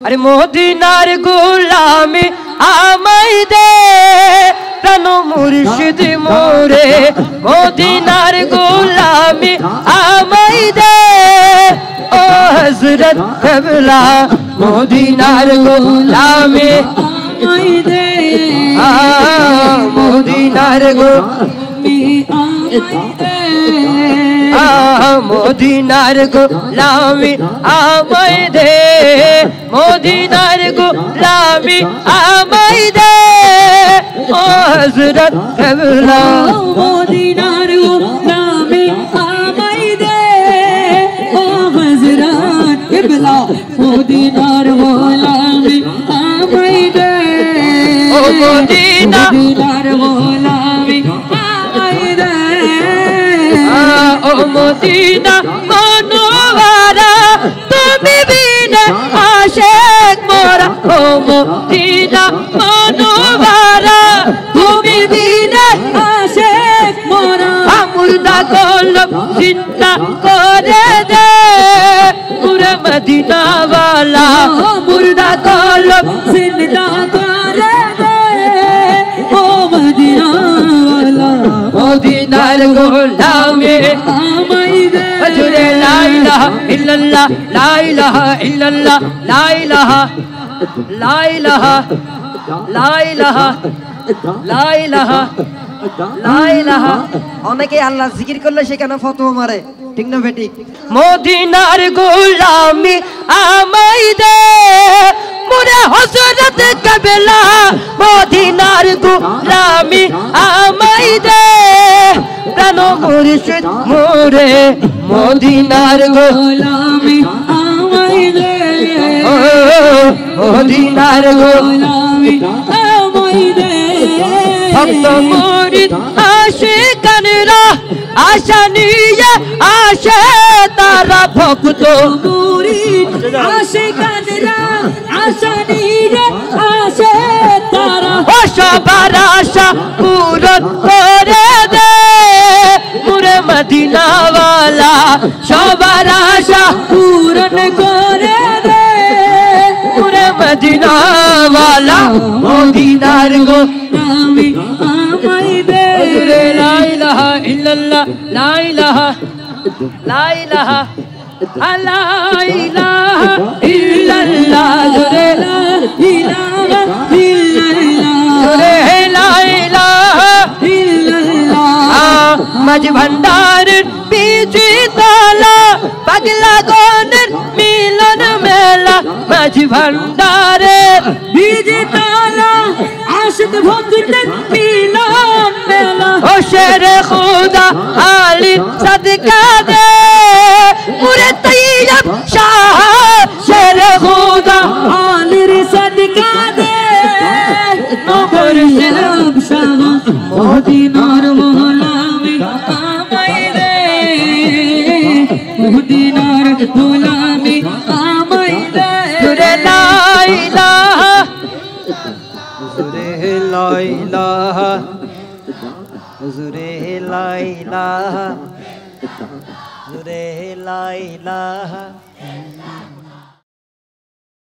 अरे मोदिनार गुलामी आमाई दे प्राणो मुर्शिद मोरे मोदिनार गुलामी आमाई दे ओ हजरत कबला मोदिनार गुलामी आमाई दे मोदिनार गुलामी मोदिनार गुलामी आमाई दे मोदिनार गुलामी आमाई दे ओ हजरत कबला मोदिनार गुलामी आमाई दे ओ हजरत कबला मोदिनार गुलामी आमाई दे ओ मोदिनार गुलामी आमाई दे ओ मोदिना मनोवारा तुमी बिना आशिक मोरा ओ मोदिना मनोवारा तुमी बिना आशिक मोरा मुर्दा कलम जिंदा करे दे पूरा मदीना वाला मुर्दा कलम जिंदा करे दे ओ मदीना वाला मोदिनार गुलामी आमाई दे जुरे ला इलाहा इल्लल्लाह ला इलाहा इल्लल्लाह ला इलाहा ला इलाहा ला इलाहा ला इलाहा ला इलाहा অনেকে আল্লাহ জিকির করলে সেখানে ফতোয়া মারে ঠিক না বেঠিক मोदिनार गुलामी आमाई दे मुरे हजरत कबला मोदिनार गुलामी आमाई दे प्राणो मुर्शिद मोरे मोदिनार गुलामी आमाई दे मोदिनार गुलामी आमाई दे भक्त मुरीद आशिकानरा आशा निये आशे तारा भक्त मुरीद आशिकानरा आशा निये आशे तारा ও সবার আশা পূরণ করে দে পুরে মদিনা ওয়ালা সবার আশা পূরণ করে দে পুরে মদিনা ওয়ালা মদিনার গুলামি আমাই দে লা ইলাহা ইল্লাল্লাহ লা ইলাহা লা ইলাহা লা ইলাহা ইল্লাল্লাহ জোরে লা ইলাহা ইল্লাল্লাহ জোরে লা ইলাহা ইল্লাল্লাহ মাঝ ভান্ডারের পিছি তালা পাগলা গনের মিলন মেলা মাঝ ভান্ডারের বিজি তালা আশিক ভক্তের মিলন মেলা ও শেরে খুদা আলী সদকা দে পুরে তৈয়ব শাহ শেরে খুদা আলীর সদকা দে নগর শেরব শাহ মদিনার গোলামি আমাই দে মদিনার গোলামি আমাই দে জুরে লা ইলাহা হুজুরে লা ইলাহা হুজুরে লা ইলাহা হুজুরে লা ইলাহা